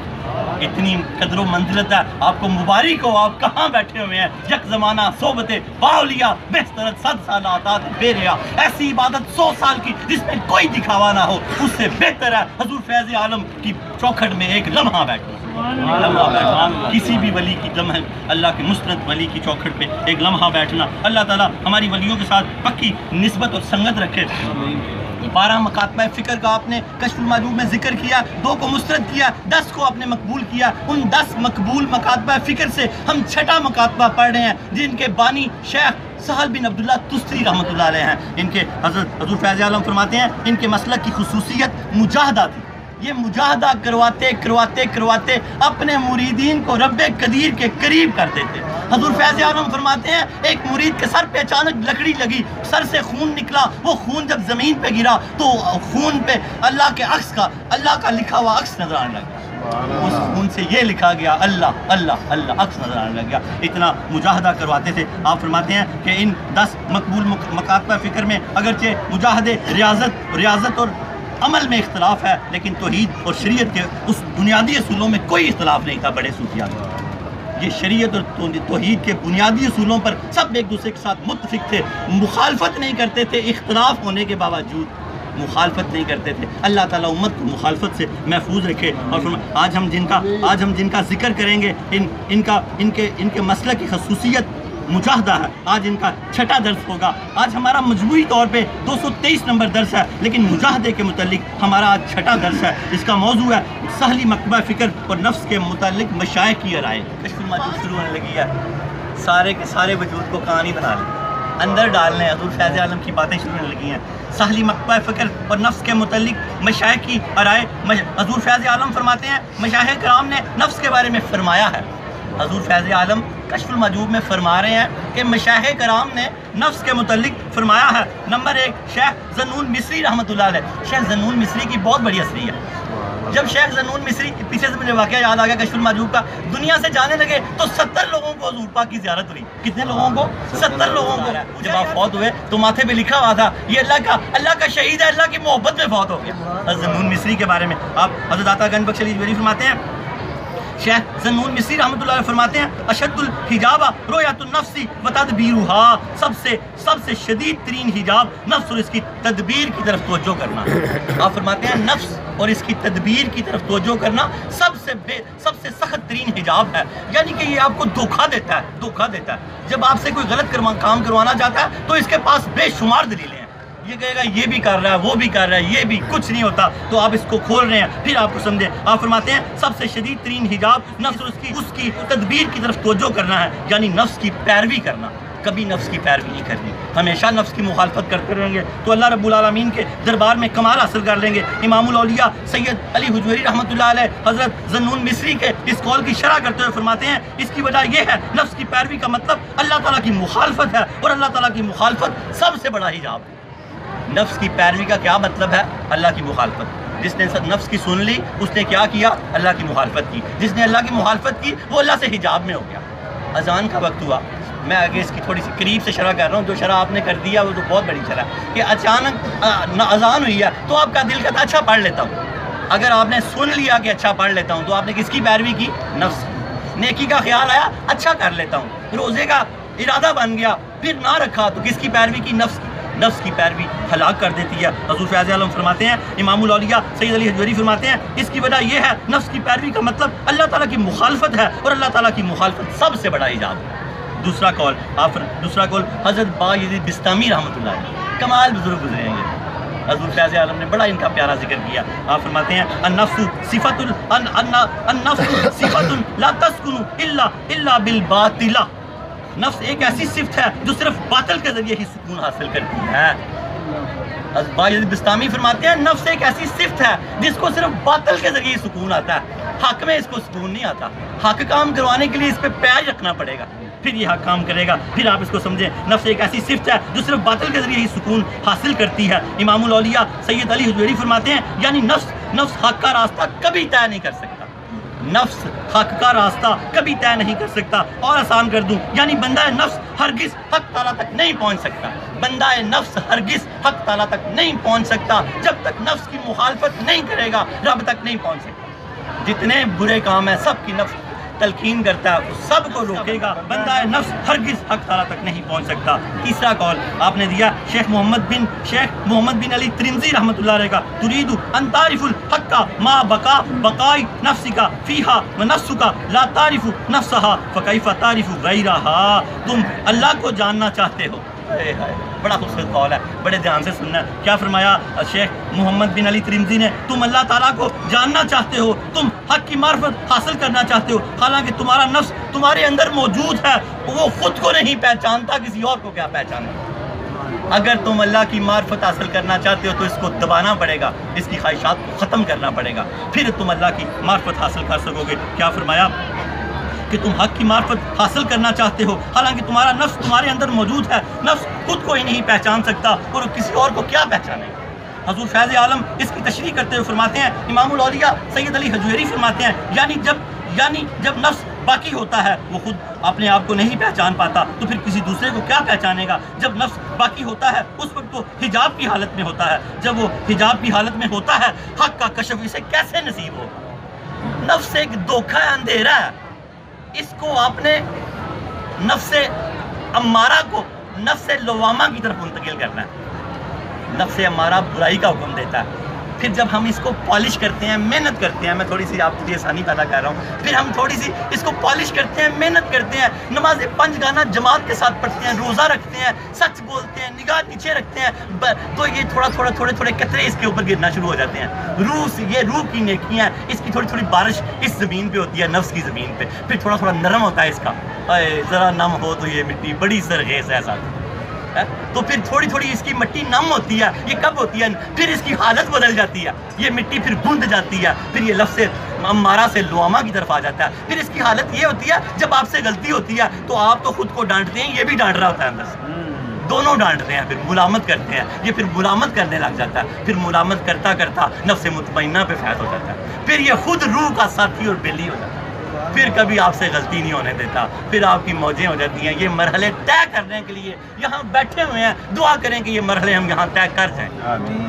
اتنی قدر و منزلت ہے، آپ کو مبارک ہو، آپ کہاں بیٹھے ہوئے ہیں، یک زمانہ صحبت باولیا بہترت 100 سال عطات بے ریا، ایسی عبادت 100 سال کی جس میں کوئی دکھاوا نہ ہو، اس سے بہتر ہے حضور فیض عالم کی چوکھٹ میں ایک لمحہ بیٹھنا، لمحہ بیٹھنا، کسی بھی ولی کی لمحہ، اللہ کے مستند ولی کی چوکھٹ پہ ایک لمحہ بیٹھنا۔ اللہ تعالیٰ ہماری ولیوں کے ساتھ پکی نسبت اور سنگت رکھے۔ 12 مکاتبہ فکر کا آپ نے کشف المحجوب میں ذکر کیا، 2 کو مسترد کیا، 10 کو آپ نے مقبول کیا۔ ان 10 مقبول مکاتبہ فکر سے ہم 6واں مکاتبہ پڑھ رہے ہیں جن کے بانی شیخ سہل بن عبداللہ تستری رحمۃ اللہ علیہ ہیں۔ ان کے حضور فیض عالم فرماتے ہیں ان کے مسلک کی خصوصیت مجاہدہ تھی، یہ مجاہدہ کرواتے کرواتے کرواتے اپنے مریدین کو رب قدیر کے قریب کر دیتے۔ حضور فیض عالم فرماتے ہیں ایک مرید کے سر پہ اچانک لکڑی لگی، سر سے خون نکلا، وہ خون جب زمین پہ گرا تو خون پہ اللہ کے عکس کا، اللہ کا لکھا ہوا عکس نظر آنے لگا، اس خون سے یہ لکھا گیا اللہ اللہ اللہ، عکس نظر آنے لگ گیا۔ اتنا مجاہدہ کرواتے تھے۔ آپ فرماتے ہیں کہ ان 10 مقبول مکاتبہ فکر میں اگرچہ مجاہدے ریاضت اور عمل میں اختلاف ہے، لیکن توحید اور شریعت کے اس بنیادی اصولوں میں کوئی اختلاف نہیں تھا بڑے صوفیاء میں۔ یہ شریعت اور توحید کے بنیادی اصولوں پر سب ایک دوسرے کے ساتھ متفق تھے، مخالفت نہیں کرتے تھے، اختلاف ہونے کے باوجود مخالفت نہیں کرتے تھے۔ اللہ تعالیٰ امت کو مخالفت سے محفوظ رکھے۔ اور آج ہم جن کا ذکر کریں گے ان کے مسلک کی خصوصیت مجاہدہ ہے۔ آج ان کا 6واں درس ہوگا۔ آج ہمارا مجموعی طور پہ 223 نمبر درس ہے، لیکن مجاہدے کے متعلق ہمارا آج 6واں درس ہے۔ اس کا موضوع ہے سہلی مکتبہ فکر اور نفس کے متعلق مشائخ کی رائے۔ کشف الماجوب شروع ہونے لگی ہے، سارے کے سارے وجود کو کہانی بنا لیں، اندر ڈالنے، حضور فیض عالم کی باتیں شروع ہونے لگی ہیں۔ سہلی مکتبہ فکر اور نفس کے متعلق مشائخ کی رائے۔ حضور فیض عالم فرماتے ہیں مشائخ کرام نے نفس کے بارے میں فرمایا ہے۔ حضور فیض عالم کشف الماجوب میں فرما رہے ہیں کہ مشائخ کرام نے نفس کے متعلق فرمایا ہے۔ نمبر 1 شیخ ذنون مصری رحمۃ اللہ علیہ۔ شیخ ذنون مصری کی بہت بڑی اثری ہے۔ جب شیخ ذنون مصری، پیچھے سے مجھے واقعہ یاد آ گیا کشف الماجوب کا، دنیا سے جانے لگے تو 70 لوگوں کو حضور پاک کی زیارت ہوئی۔ کتنے لوگوں کو؟ 70 لوگوں کو۔ جب آپ فوت ہوئے تو ماتھے پہ لکھا ہوا تھا یہ اللہ کا شہید ہے، اللہ کی محبت میں فوت ہو گیا۔ ذنون مصری کے بارے میں آپ حضرت عطا گنج بخش علی جویری فرماتے ہیں، شیخ ذنون مصری رحمۃ اللہ علیہ فرماتے ہیں اشد الحجاب رؤیت النفس و تدبیرها، سب سے شدید ترین حجاب نفس اور اس کی تدبیر کی طرف توجہ کرنا۔ آپ فرماتے ہیں نفس اور اس کی تدبیر کی طرف توجہ کرنا سب سے سخت ترین حجاب ہے، یعنی کہ یہ آپ کو دھوکہ دیتا ہے۔ جب آپ سے کوئی غلط کام کروانا چاہتا ہے تو اس کے پاس بے شمار دلیلیں ہیں، یہ کہے گا یہ بھی کر رہا ہے، وہ بھی کر رہا ہے، یہ بھی کچھ نہیں ہوتا، تو آپ اس کو کھول رہے ہیں، پھر آپ کو سمجھیں۔ آپ فرماتے ہیں سب سے شدید ترین حجاب نفس اور اس کی تدبیر کی طرف توجہ کرنا ہے، یعنی نفس کی پیروی کرنا۔ کبھی نفس کی پیروی نہیں کرنی، ہمیشہ نفس کی مخالفت کرتے رہیں گے تو اللہ رب العالمین کے دربار میں کمال حاصل کر لیں گے۔ امام الاولیاء سید علی حجویری رحمۃ اللہ علیہ حضرت ذنون مصری کے اس قول کی شرح کرتے ہوئے فرماتے ہیں اس کی وجہ یہ ہے نفس کی پیروی کا مطلب اللہ تعالیٰ کی مخالفت ہے، اور اللہ تعالیٰ کی مخالفت سب سے بڑا حجاب ہے۔ نفس کی پیروی کا کیا مطلب ہے؟ اللہ کی مخالفت۔ جس نے نفس کی سن لی اس نے کیا کیا؟ اللہ کی مخالفت کی۔ جس نے اللہ کی مخالفت کی وہ اللہ سے حجاب میں ہو گیا۔ اذان کا وقت ہوا، میں آگے اس کی تھوڑی سی قریب سے شرح کر رہا ہوں، جو شرح آپ نے کر دیا وہ تو بہت بڑی شرح کہ اچانک اذان ہوئی ہے تو آپ کا دل کہتا اچھا پڑھ لیتا ہوں۔ اگر آپ نے سن لیا کہ اچھا پڑھ لیتا ہوں تو آپ نے کس کی پیروی کی؟ نفس کی۔ نیکی کا خیال آیا اچھا کر لیتا ہوں، روزے کا ارادہ بن گیا، پھر نہ رکھا تو کس کی پیروی کی؟ نفس کی۔ نفس کی پیروی ہلاک کر دیتی ہے۔ حضور فیض عالم فرماتے ہیں، امام الاولیاء سید علی حجویری فرماتے ہیں اس کی وجہ یہ ہے نفس کی پیروی کا مطلب اللہ تعالیٰ کی مخالفت ہے، اور اللہ تعالیٰ کی مخالفت سب سے بڑا حجاب ہے۔ دوسرا قول حضرت بایزید بستامی رحمۃ اللہ علیہ، کمال بزرگ گزرے ہیں یہ۔ حضور فیض عالم نے بڑا ان کا پیارا ذکر کیا۔ آپ فرماتے ہیں النفس صفت لا تسکن الا بالباطل، نفس ایک ایسی صفت ہے جو صرف باطل کے ذریعے ہی سکون حاصل کرتی ہے۔ بایزید بستامی فرماتے ہیں نفس ایک ایسی صفت ہے جس کو صرف باطل کے ذریعے سکون آتا ہے، حق میں اس کو سکون نہیں آتا۔ حق کام کروانے کے لیے اس پہ پیار رکھنا پڑے گا، پھر یہ حق کام کرے گا۔ پھر آپ اس کو سمجھیں نفس ایک ایسی صفت ہے جو صرف باطل کے ذریعے ہی سکون حاصل کرتی ہے۔ امام الاولیاء سید علی حجویری فرماتے ہیں یعنی نفس حق کا راستہ کبھی طے نہیں کر سکتا، نفس حق کا راستہ کبھی طے نہیں کر سکتا۔ اور آسان کر دوں، یعنی بندہ نفس ہرگز حق تعالیٰ تک نہیں پہنچ سکتا، بندہ نفس ہرگز حق تعالیٰ تک نہیں پہنچ سکتا جب تک نفس کی مخالفت نہیں کرے گا، رب تک نہیں پہنچ سکتا۔ جتنے برے کام ہیں سب کی نفس تلقین کرتا ہے، سب کو روکے گا، بندہ نفس ہرگز حق تعالیٰ تک نہیں پہنچ سکتا۔ تیسرا قول آپ نے دیا شیخ محمد بن علی ترمذی رحمۃ اللہ علیہ کا، ترید ان تعرف الحق ما بقائی نفسک فیہا ونفسک لا تعرف نفسہا فکیف تعرف غیرہا، تم اللہ کو جاننا چاہتے ہو۔ بڑا خوبصورت قول ہے، بڑے دھیان سے سننا ہے۔ کیا فرمایا شیخ محمد بن علی ترمذی نے؟ تم اللہ تعالیٰ کو جاننا چاہتے ہو، تم حق کی معرفت حاصل کرنا چاہتے ہو، حالانکہ تمہارا نفس تمہارے اندر موجود ہے، وہ خود کو نہیں پہچانتا، کسی اور کو کیا پہچانے۔ اگر تم اللہ کی معرفت حاصل کرنا چاہتے ہو تو اس کو دبانا پڑے گا، اس کی خواہشات کو ختم کرنا پڑے گا، پھر تم اللہ کی معرفت حاصل کر سکو گے۔ کیا فرمایا کہ تم حق کی معرفت حاصل کرنا چاہتے ہو، حالانکہ تمہارا نفس تمہارے اندر موجود ہے، نفس خود کو ہی نہیں پہچان سکتا اور کسی اور کو کیا پہچانے گا۔ حضور فیض عالم اس کی تشریح کرتے ہوئے فرماتے ہیں، امام الاولیاء سید علی حجویری فرماتے ہیں یعنی جب باقی ہوتا ہے وہ خود اپنے آپ کو نہیں پہچان پاتا تو پھر کسی دوسرے کو کیا پہچانے گا؟ جب نفس باقی ہوتا ہے اس وقت وہ حجاب کی حالت میں ہوتا ہے، جب وہ حجاب کی حالت میں ہوتا ہے حق کا کشف اسے کیسے نصیب ہوگا؟ نفس ایک دھوکہ ہے، اندھیرا ہے، اس کو آپ نے نفس امارہ کو نفس لوامہ کی طرف منتقل کرنا ہے۔ نفس امارہ برائی کا حکم دیتا ہے، پھر جب ہم اس کو پالش کرتے ہیں، محنت کرتے ہیں، میں تھوڑی سی آپ کے لیے آسانی پیدا کر رہا ہوں، پھر ہم تھوڑی سی اس کو پالش کرتے ہیں، محنت کرتے ہیں، نماز 5 گانا جماعت کے ساتھ پڑھتے ہیں، روزہ رکھتے ہیں، سچ بولتے ہیں، نگاہ نیچے رکھتے ہیں، تو یہ تھوڑے قطرے اس کے اوپر گرنا شروع ہو جاتے ہیں۔ یہ روح کی نیکیاں، اس کی تھوڑی تھوڑی بارش اس زمین پہ ہوتی ہے، نفس کی زمین پہ، پھر تھوڑا تھوڑا نرم ہوتا ہے اس کا، ذرا نم ہو تو یہ مٹی بڑی سرخیز ہے ساتھ، تو پھر تھوڑی تھوڑی اس کی مٹی نم ہوتی ہے۔ یہ کب ہوتی ہے؟ پھر اس کی حالت بدل جاتی ہے، یہ مٹی پھر گند جاتی ہے، پھر یہ لفظ امارہ سے لوامہ کی طرف آ جاتا ہے۔ پھر اس کی حالت یہ ہوتی ہے جب آپ سے غلطی ہوتی ہے تو آپ تو خود کو ڈانٹتے ہیں، یہ بھی ڈانٹ رہا ہوتا ہے اندر سے، دونوں ڈانٹتے ہیں، پھر ملامت کرتے ہیں، یہ پھر ملامت کرنے لگ جاتا ہے، پھر ملامت کرتا کرتا نفس مطمئنہ پہ فیض ہو جاتا ہے، پھر یہ خود روح کا ساتھی اور بیلی ہو جاتا ہے، پھر کبھی آپ سے غلطی نہیں ہونے دیتا، پھر آپ کی موجیں ہو جاتی ہیں۔ یہ مرحلے طے کرنے کے لیے یہاں بیٹھے ہوئے ہیں، دعا کریں کہ یہ مرحلے ہم یہاں طے کر جائیں،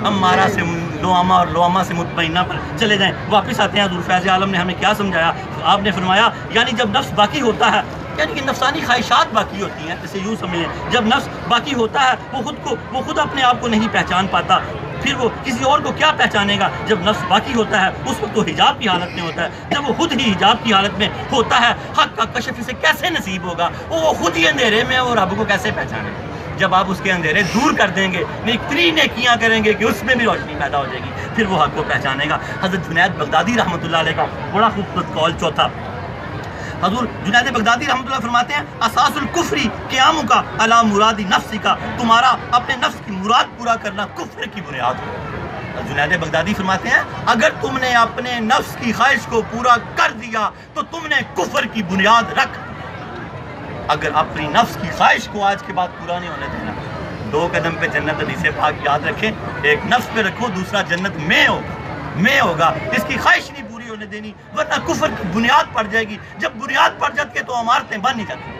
امارہ سے لوامہ اور لوامہ سے مطمئنہ پر چلے جائیں۔ واپس آتے ہیں، حضور فیض عالم نے ہمیں کیا سمجھایا؟ آپ نے فرمایا یعنی جب نفس باقی ہوتا ہے، یعنی کہ نفسانی خواہشات باقی ہوتی ہیں، اسے یوں سمجھیں، جب نفس باقی ہوتا ہے وہ خود اپنے آپ کو نہیں پہچان پاتا، پھر وہ کسی اور کو کیا پہچانے گا؟ جب نفس باقی ہوتا ہے اس وقت وہ حجاب کی حالت میں ہوتا ہے، جب وہ خود ہی حجاب کی حالت میں ہوتا ہے حق کا کشف اسے کیسے نصیب ہوگا؟ وہ خود ہی اندھیرے میں اور رب کو کیسے پہچانے گا؟ جب آپ اس کے اندھیرے دور کر دیں گے، اتنی نیکیاں کریں گے کہ اس میں بھی روشنی پیدا ہو جائے گی، پھر وہ حق کو پہچانے گا۔ حضرت جنید بغدادی رحمۃ اللہ علیہ کا بڑا خوبصورت قول چوتھا، حضور جنید بغدادی رحمۃ اللہ فرماتے ہیں اساس الکفری قیام کا علی مراد نفس کا، تمہارا اپنے نفس کی مراد پورا کرنا کفر کی بنیاد ہے۔ جنید بغدادی فرماتے ہیں اگر تم نے اپنے نفس کی خواہش کو پورا کر دیا تو تم نے کفر کی بنیاد رکھ، اگر اپنی نفس کی خواہش کو آج کے بعد پورا نہیں ہونے دینا۔ 2 قدم پہ جنت، حدیث پاک یاد رکھیں، ایک نفس پہ رکھو، دوسرا جنت میں ہوگا، اس کی خواہش نہیں پوری ہونے دینی ورنہ کفر کی بنیاد پڑ جائے گی، جب بنیاد پڑ جاتی ہے تو عمارتیں بن نہیں جاتی،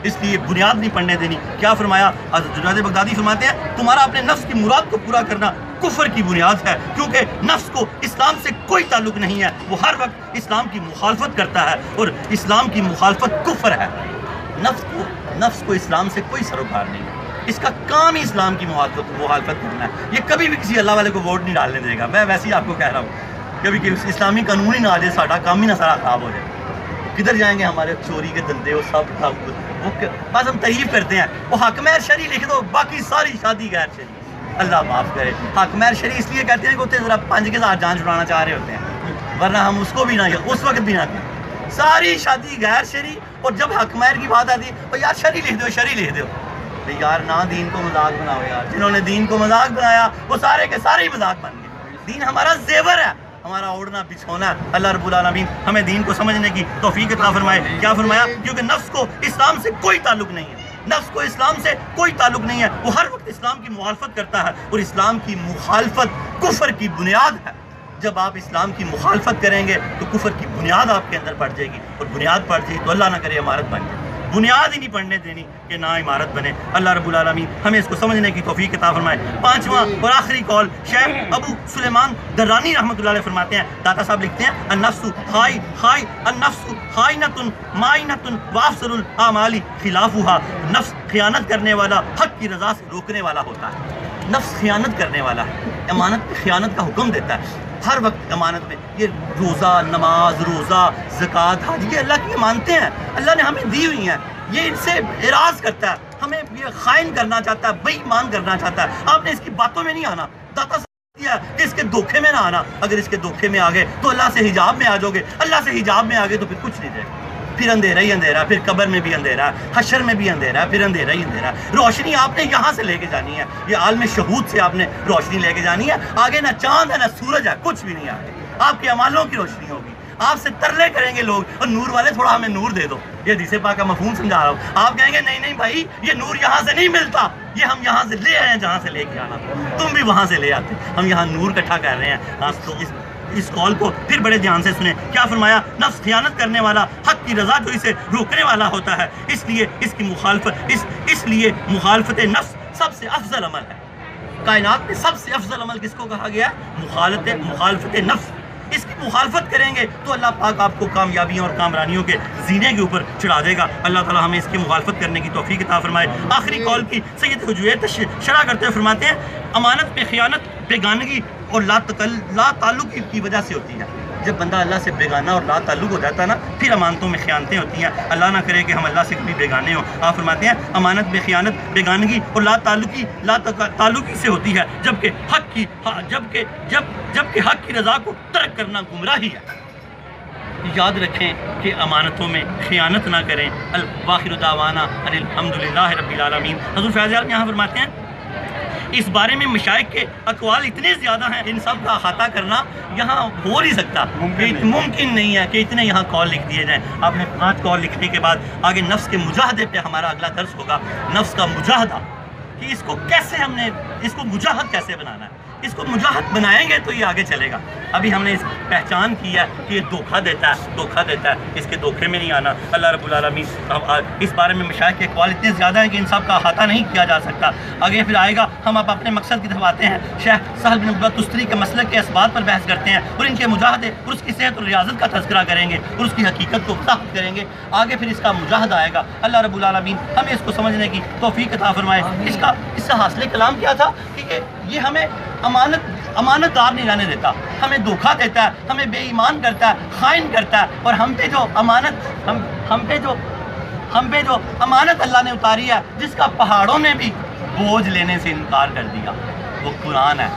اس لیے بنیاد نہیں پڑنے دینی۔ کیا فرمایا حضرت جنید بغدادی فرماتے ہیں تمہارا اپنے نفس کی مراد کو پورا کرنا کفر کی بنیاد ہے، کیونکہ نفس کو اسلام سے کوئی تعلق نہیں ہے، وہ ہر وقت اسلام کی مخالفت کرتا ہے اور اسلام کی مخالفت کفر ہے۔ نفس کو اسلام سے کوئی سروکار نہیں ہے، اس کا کام ہی اسلام کی مخالفت کرنا ہے، یہ کبھی بھی کسی اللہ والے کو ووٹ نہیں ڈالنے دے گا۔ میں ویسے ہی آپ کو کہہ رہا ہوں، کبھی کہ اسلامی قانون ہی نہ آ جائے، ساڈا کام ہی نہ سارا خراب ہو جائے، کدھر جائیں گے ہمارے چوری کے دندے وہ سب، وہ بس ہم تعریف کرتے ہیں، وہ حق مہر شرعی لکھ دو، باقی ساری شادی غیر شرعی۔ اللہ معاف کرے، حق مہر شرعی اس لیے کہتے ہیں کہ اتنے ذرا 5 کے ساتھ جان چھڑانا چاہ رہے ہوتے ہیں، ورنہ ہم اس کو بھی نہ، اس وقت بھی نہ کریں، ساری شادی غیر شرعی، اور جب حق مہر کی بات آتی ہے تو یار شرعی لکھ دو، شرعی لکھ دو، یار نہ دین کو مذاق بناؤ یار، جنہوں نے دین کو مذاق بنایا وہ سارے کے سارے ہی مذاق بن گئے۔ دین ہمارا زیور ہے، ہمارا اوڑھنا بچھونا ہے۔ اللہ رب العالمین ہمیں دین کو سمجھنے کی توفیق عطا فرمائے۔ کیا فرمایا؟ کیونکہ نفس کو اسلام سے کوئی تعلق نہیں ہے، نفس کو اسلام سے کوئی تعلق نہیں ہے، وہ ہر وقت اسلام کی مخالفت کرتا ہے، اور اسلام کی مخالفت کفر کی بنیاد ہے۔ جب آپ اسلام کی مخالفت کریں گے تو کفر کی بنیاد آپ کے اندر پڑ جائے گی، اور بنیاد پڑ جائے تو اللہ نہ کرے عمارت بن جائے، بنیاد ہی نہیں پڑھنے دینی کہ نہ عمارت بنے۔ اللہ رب العالمین ہمیں اس کو سمجھنے کی توفیق عطا فرمائے۔ 5واں اور آخری قول شیخ ابو سلیمان درانی رحمۃ اللہ علیہ فرماتے ہیں، داتا صاحب لکھتے ہیں النفس النفس خائنۃ مائنۃ وافضل الاعمال خلافها، نفس خیانت کرنے والا حق کی رضا سے روکنے والا ہوتا ہے۔ نفس خیانت کرنے والا ہے، امانت پہ خیانت کا حکم دیتا ہے ہر وقت۔ امانت میں یہ روزہ، نماز، روزہ، زکوٰۃ، حج، یہ اللہ کی امانتیں ہیں، اللہ نے ہمیں دی ہوئی ہیں، یہ ان سے اعراض کرتا ہے، ہمیں یہ خائن کرنا چاہتا ہے، بے ایمان کرنا چاہتا ہے۔ آپ نے اس کی باتوں میں نہیں آنا، داتا کہ اس کے دھوکے میں نہ آنا، اگر اس کے دھوکے میں آ گئے تو اللہ سے حجاب میں آ جاؤ گے، اللہ سے حجاب میں آ گئے تو پھر کچھ نہیں رہے گا، پھر اندھیرا ہی اندھیرا، پھر قبر میں بھی اندھیرا، حشر میں بھی اندھیرا، پھر اندھیرا ہی اندھیرا۔ روشنی آپ نے یہاں سے لے کے جانی ہے، یہ عالم شہود سے آپ نے روشنی لے کے جانی ہے، آگے نہ چاند ہے نہ سورج ہے، کچھ بھی نہیں آگے، آپ کے اعمالوں کی روشنی ہوگی۔ آپ سے ترلے کریں گے لوگ، اور نور والے تھوڑا ہمیں نور دے دو، یہ حدیث پاک کا مفہوم سمجھا رہا ہوں۔ آپ کہیں گے نہیں نہیں بھائی یہ نور یہاں سے نہیں ملتا، یہ ہم یہاں سے لے آئے ہیں، جہاں سے لے کے آنا تم بھی وہاں سے لے آتے، ہم یہاں نور اکٹھا کر رہے ہیں۔ تو اس قول کو پھر بڑے دھیان سے سنیں. کیا فرمایا؟ نفس خیانت کرنے والا حق کی رضا جو اسے روکنے والا ہوتا ہے، اس لیے اس کی مخالفت نفس سب سے افضل عمل ہے. کائنات میں سب سے افضل عمل کس کو کہا گیا؟ مخالفت نفس. اس کی مخالفت کریں گے تو اللہ پاک آپ کو کامیابیوں اور کامرانیوں کے زینے کے اوپر چڑھا دے گا. اللہ تعالیٰ ہمیں اس کی مخالفت کرنے کی توفیق عطا فرمائے. آخری قول کی سید حجویت شرح کرتے ہوئے فرماتے ہیں امانت میں خیانت بیگانگی اور لا تعلقی کی وجہ سے ہوتی ہے. جب بندہ اللہ سے بیگانہ اور لا تعلق ہو جاتا ہے نا، پھر امانتوں میں خیانتیں ہوتی ہیں. اللہ نہ کرے کہ ہم اللہ سے کبھی بیگانے ہوں. آپ فرماتے ہیں امانت میں خیانت بیگانگی اور لا تعلقی سے ہوتی ہے، جبکہ حق کی رضا کو ترک کرنا گمراہی ہے. یاد رکھیں کہ امانتوں میں خیانت نہ کریں. واخر دعوانا الحمدللہ رب العالمین. حضور فیض عالم یہاں فرماتے ہیں اس بارے میں مشائخ کے اقوال اتنے زیادہ ہیں، ان سب کا احاطہ کرنا یہاں ہو نہیں سکتا. ممکن نہیں ہے کہ اتنے یہاں قول لکھ دیے جائیں. آپ نے 5 قول لکھنے کے بعد آگے نفس کے مجاہدے پہ ہمارا اگلا درس ہوگا. نفس کا مجاہدہ کہ اس کو کیسے اس کو مجاہد کیسے بنانا ہے. اس کو مجاہد بنائیں گے تو یہ آگے چلے گا. ابھی ہم نے اس پہچان کی ہے کہ یہ دھوکہ دیتا ہے، اس کے دھوکے میں نہیں آنا. اللہ رب العالمین اس بارے میں مشائخ کے اقوال اتنے زیادہ ہیں کہ ان سب کا احاطہ نہیں کیا جا سکتا. آگے پھر آئے گا. ہم اب اپنے مقصد کی طرف آتے ہیں. شیخ سہل بن عبدہ تستری کے مسلک کے اسباب پر بحث کرتے ہیں اور ان کے مجاہدے اور اس کی صحت اور ریاضت کا تذکرہ کریں گے اور اس کی حقیقت کو وضاحت کریں گے. آگے پھر اس کا مجاہدہ آئے گا. اللہ رب العالمین ہمیں اس کو سمجھنے کی توفیق عطا فرمائے. اس سے حاصل کلام کیا تھا کہ یہ ہمیں امانت دار نہیں رہنے دیتا، ہمیں دھوکہ دیتا ہے، ہمیں بے ایمان کرتا ہے، خائن کرتا ہے. اور ہم پہ جو امانت اللہ نے اتاری ہے، جس کا پہاڑوں نے بھی بوجھ لینے سے انکار کر دیا، وہ قرآن ہے.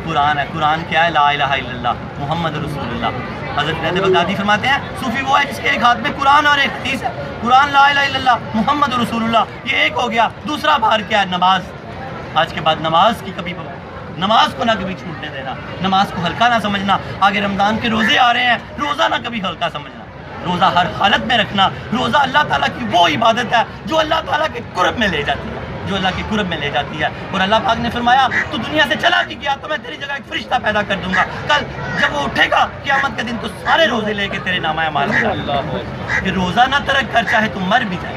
قرآن کیا ہے؟ لا الہ الا اللہ محمد رسول اللہ. حضرت جنید بغدادی فرماتے ہیں صوفی وہ ہے جس کے ایک ہاتھ میں قرآن اور ایک حدیث ہے. قرآن لا الہ الا اللہ محمد رسول اللہ، یہ ایک ہو گیا. دوسرا بار کیا ہے؟ نماز. آج کے بعد نماز کو نہ کبھی چھوٹنے دینا، نماز کو ہلکا نہ سمجھنا. آگے رمضان کے روزے آ رہے ہیں، روزہ نہ کبھی ہلکا سمجھنا. روزہ ہر حالت میں رکھنا. روزہ اللہ تعالیٰ کی وہ عبادت ہے جو اللہ تعالیٰ کے قرب میں لے جاتی ہے. اور اللہ پاک نے فرمایا تو دنیا سے چلا بھی گیا تو میں تیری جگہ ایک فرشتہ پیدا کر دوں گا. کل جب وہ اٹھے گا قیامت کے دن تو سارے روزے لے کے تیرے نامہ اعمال کہ روزہ نہ ترک کر، چاہے تم مر بھی جائے،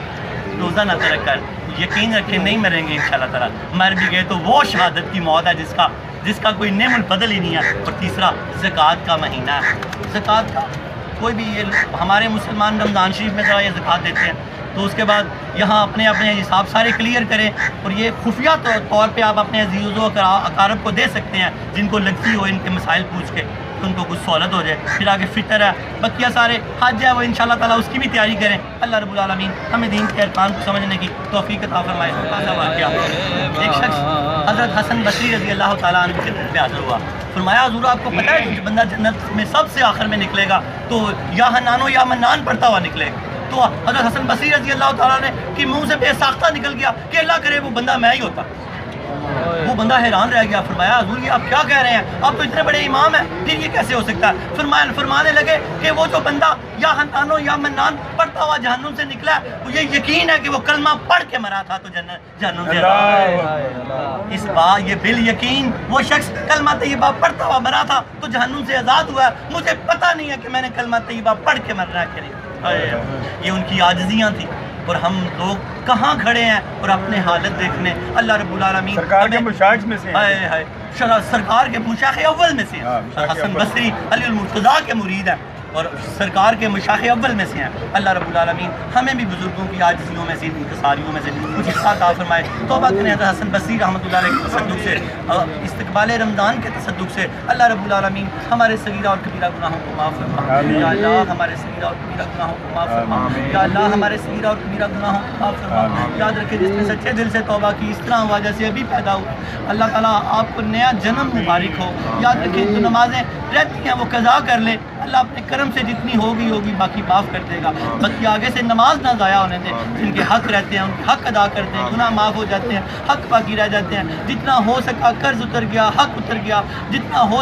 روزہ نہ ترک کر. یقین رکھیں نہیں مریں گے انشاءاللہ تعالیٰ. مر بھی گئے تو وہ شہادت کی موت ہے جس کا کوئی نعم البدل ہی نہیں ہے. اور تیسرا زکوٰۃ کا مہینہ ہے. زکوٰۃ کا کوئی بھی ہمارے مسلمان رمضان شریف میں ذرا یہ زکوٰۃ دیتے ہیں تو اس کے بعد یہاں اپنے حساب سارے کلیئر کریں. اور یہ خفیہ طور پہ آپ اپنے عزیزوں و اقارب کو دے سکتے ہیں جن کو لگتی ہو ان کے مسائل پوچھ کے، ان کو کچھ سہولت ہو جائے. پھر آگے فطر ہے، بقیہ سارے حج ہے، وہ انشاءاللہ تعالیٰ اس کی بھی تیاری کریں. اللہ رب العالمین ہمیں دین کے ارکان کو سمجھنے کی توفیق عطا فرمائے. واقعہ ایک شخص حضرت حسن بصری رضی اللہ تعالیٰ عنہ کے خدمت میں حاضر ہوا. فرمایا حضور آپ کو پتہ ہے کہ بندہ جنت میں سب سے آخر میں نکلے گا تو یا حنانو یا منان پڑھتا ہوا نکلے گا. تو حضرت حسن بصری رضی اللہ تعالیٰ نے کہ منہ سے بے ساختہ نکل گیا کہ اللہ کرے وہ بندہ میں ہی ہوتا. وہ بندہ حیران رہ گیا. فرمایا حضور یہ آپ کیا کہہ رہے ہیں؟ آپ تو اتنے بڑے امام ہیں، پھر یہ کیسے ہو سکتا ہے؟ فرمانے لگے کہ وہ جو بندہ یا حنانو یا منان پڑھتا ہوا جہنم سے نکلا ہے، وہ یہ یقین ہے کہ وہ کلمہ پڑھ کے مرا تھا تو جہنم سے اس بات یہ بال یقین وہ شخص کلمہ طیبہ پڑھتا ہوا مرا تھا تو جہنم سے آزاد ہوا ہے. مجھے پتہ نہیں ہے کہ میں نے کلمہ طیبہ پڑھ کے مرنا ہے کہ نہیں. یہ ان کی عاجزیاں تھیں. اور ہم لوگ کہاں کھڑے ہیں اور اپنے حالت دیکھنے. اللہ رب العالمین سرکار کے مشائخ میں سے سرکار کے مشائخ اول میں سے ہیں. حسن بصری علی المرتضیٰ کے مرید ہیں اور سرکار کے مشائخ اول میں سے ہیں. اللہ رب العالمین ہمیں بھی بزرگوں کی عاجزیوں میں سے، انکساریوں میں سے کچھ حصہ عطا فرمائے. توبہ کریں حضرت حسن بصری رحمۃ اللہ علیہ کے تصدق سے، استقبال رمضان کے تصدق سے. اللہ رب العالمین ہمارے صغیرہ اور کبیرہ گناہوں کو معاف فرما. یا اللہ ہمارے صغیرہ اور کبیرہ گناہوں کو معاف فرما. یا اللہ ہمارے صغیرہ اور کبیرہ گناہوں کو معاف فرما. یاد رکھے جس نے سچے دل سے توبہ کی اس طرح ہوا جیسے ابھی پیدا ہوا. اللہ تعالیٰ آپ کو نیا جنم مبارک ہو. یاد رکھیں جو نمازیں رہتی ہیں وہ قضا کر لے. اللہ اپنے کرم سے جتنی ہوگی باقی معاف کر دے گا. باقی آگے سے نماز نہ ضائع ہونے دیں. جن کے حق رہتے ہیں ان کے حق ادا کرتے ہیں، گناہ معاف ہو جاتے ہیں، حق باقی رہ جاتے ہیں. جتنا ہو سکا قرض اتر گیا، حق اتر گیا، جتنا ہو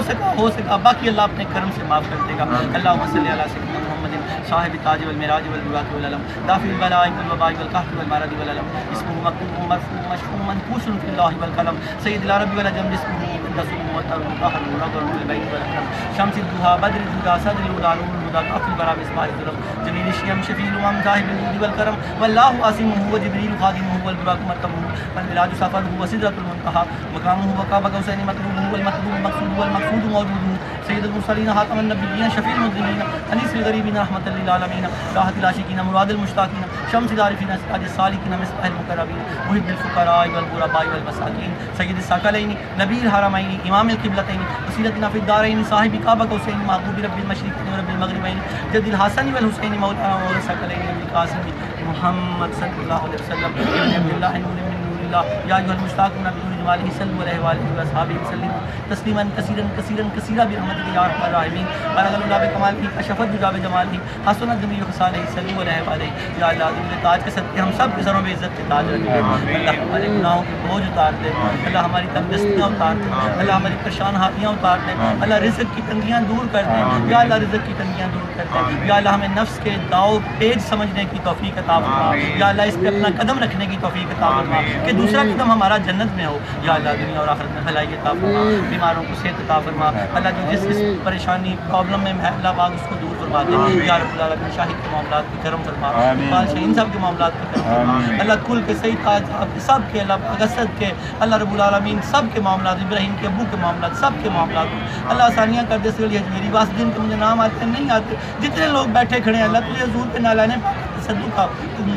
سکا باقی اللہ اپنے کرم سے معاف کر دے گا. اللہم صلی علی سیدنا محمد صاحب التاج والمراج والبراق والعلم دافع البلاء والوباء والقحط والمرض والألم اسمه مكتوب مرفوع مشفوع منقوش في الله والقلم سيد العرب والعجم اسمه مقدس مطهر مطهر منور بالبين والأكرم شمس الضحى بدر الهدى صدر الهدى نور الهدى أقل برا مصباح الظلم جميل الشيم شفيع الأمم صاحب الجود والكرم والله عاصمه وجبريل خادمه والبراق مرتبه والمراج سفره وسدرة المنتهى مقامه وقاب قوسين مطلوبه والمطلوب المقصود والمقصود موجوده سيد المرسلين خاتم النبيين شفيع المذنبين أنيس الغريبين رحمة للعالمين راحة العاشقين مراد المشتاقين شمس العارفين سراج السالكين مصباح المقربين محب الفقراء والغرباء والمساكين سيد الثقلين نبي الحرمين إمام القبلتين وسيلتنا في الدارين صاحب كعبة قوسين محبوب رب المشرقين ورب المغربين جد الحسن والحسين مولانا مولى الثقلين القاسم محمد صلى الله عليه وسلم ابن عبد الله نور من نور الله يا أيها المشتاقون بدون جماله صلوا عليه وآله وأصحابه وسلم تسليما كثيرا كثيرا كثيرا برحمتك يا أرحم الراحمين بلغ الله بكماله كشف الدجى بجماله حسنت جميع خصاله صلوا عليه وآله یا اللہ تجھے تاج کے صدقے ہم سب کے سروں میں عزت کے تاج رکھے اللہ ہمارے گناہوں کے بوجھ اتار دے اللہ ہماری تنگستیاں اتار دے اللہ ہماری پریشان حالیاں اتار دے اللہ رزق کی تنگیاں دور کر دے یا اللہ رزق کی تنگیاں دور کر دے یا اللہ ہمیں نفس کے داؤ پیج سمجھنے کی توفیق عطا فرما یا اللہ اس پہ اپنا قدم رکھنے کی توفیق عطا فرما کہ دوسرا قدم ہمارا جنت میں ہو یا اللہ دنیا اور آخرت میں بھلائی عطا فرما بیماروں کو صحت عطا فرما اللہ جو جس پریشانی پرابلم میں ہے اللہ پاک اس کو دور فرما دے یا رب العالمین شاہد کے معاملات پہ کرم فرما بادشاہ ان سب کے معاملات پہ کرم فرما اللہ کل کے سعید تاج سب کے اللہ اسد کے اللہ رب العالمین سب کے معاملات ابراہیم کے ابو کے معاملات سب کے معاملات اللہ آسانیاں کر دے سلی میری واسدین کے مجھے نام آتے ہیں نہیں آتے جتنے لوگ بیٹھے کھڑے ہیں اللہ تجھے حضور پہ نالانے تصدق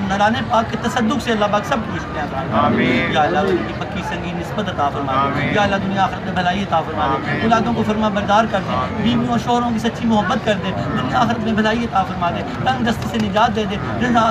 نالانے پاک کے تصدق سے اللہ پاک سب پوچھتے ہیں یا اللہ ان کی پکی سنگی نسبت عطا فرما دے یا اللہ دنیا آخرت میں بھلائی عطا فرما دے اولادوں کو فرما بردار کر دے بیویوں شوہروں کی سچی محبت کر دے دنیا آخرت میں بھلائی عطا فرما دے تنگ دستی سے نجات دے دے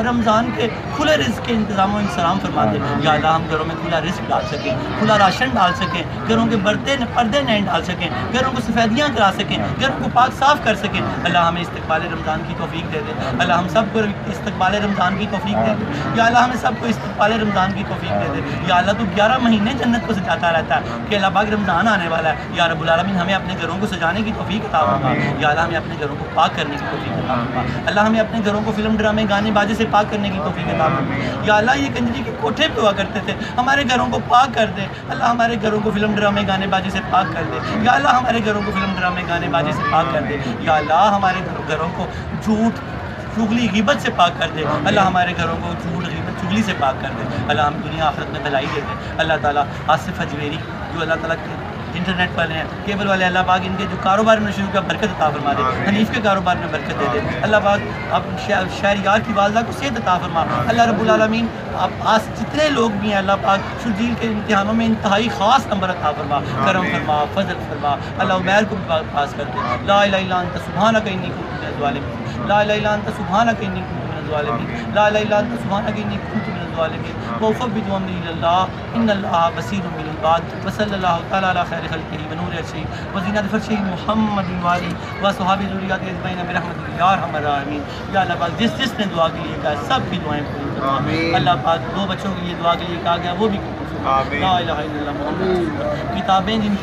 رمضان کے کھلے رزق کے انتظام و انسلام فرما دے یا اللہ ہم گھروں میں کھلا رزق ڈال سکیں کھلا راشن ڈال سکیں گھروں کے پردے نہیں ڈال سکیں گھروں کو سفیدیاں کرا سکیں گھروں کو پاک صاف کر سکیں اللہ ہمیں استقبال رمضان کی توفیق دے دے اللہ ہم سب کو استقبال رمضان کی توفیق دے دے یا اللہ ہمیں سب کو استقبال رمضان کی توفیق دے دے یا اللہ تو 11 مہینے جنت کو سجاتا رہتا ہے کہ اللہ پاک رمضان آنے والا ہے یا رب العالمین ہمیں اپنے گھروں کو سجانے کی توفیق عطا فرما یا اللہ ہمیں اپنے گھروں کو پاک کرنے کی توفیق عطا فرما اللہ ہمیں اپنے گھروں کو فلم ڈرامے گانے باجے سے پاک کرنے کی توفیق عطا فرما یا اللہ یہ کنجری کے کوٹھے پہ ہوا کرتے تھے ہمارے گھروں کو پاک کر دے اللہ ہمارے گھروں کو فلم ڈرامے گانے باجے سے پاک کر دے یا اللہ ہمارے گھروں کو فلم ڈرامے گانے باجے سے پاک کر دے یا اللہ ہمارے گھروں کو جھوٹ چغلی غیبت سے پاک کر دے اللہ ہمارے گھروں کو جھوٹ غیبت چغلی سے پاک کر دے اللہ ہم دنیا آخرت میں بھلائی دے دے اللہ تعالیٰ آصف اجمیری جو اللہ تعالیٰ کے انٹرنیٹ والے ہیں کیبل والے اللہ پاک ان کے جو کاروبار میں شروع کیا برکت عطا فرما دے حنیف کے کاروبار میں برکت دے دے اللہ پاک اب شہریار کی والدہ کو صحت عطا فرما اللہ رب العالمین اب جتنے لوگ بھی ہیں اللہ پاک شرجیل کے امتحانوں میں انتہائی خاص نمبر عطا فرما کرم فرما فضل فرما اللہ عمیر کو بھی پاس کر دے لا الہ الا انت سبحانک انی کنت من الظالمین لا الہ الا انت سبحانک انی کنت من الظالمین لا الہ الا انت سبحانک انی کنت من الظالمین وفوض امری الی اللہ ان اللہ بصیر بالعباد وصلی اللہ تعالی علی خیر خلقہ ونور عرشہ وزینت فرشہ محمد وآلہ وصحابہ ذریات اجمعین برحمتک یا ارحم الراحمین یا اللہ پاک جس نے دعا کے لیے کہا سب کی دعائیں پوری فرما اللہ پاک 2 بچوں کے لیے دعا کے لیے کہا گیا وہ بھی لا الہ الا اللہ محمد کتابیں جن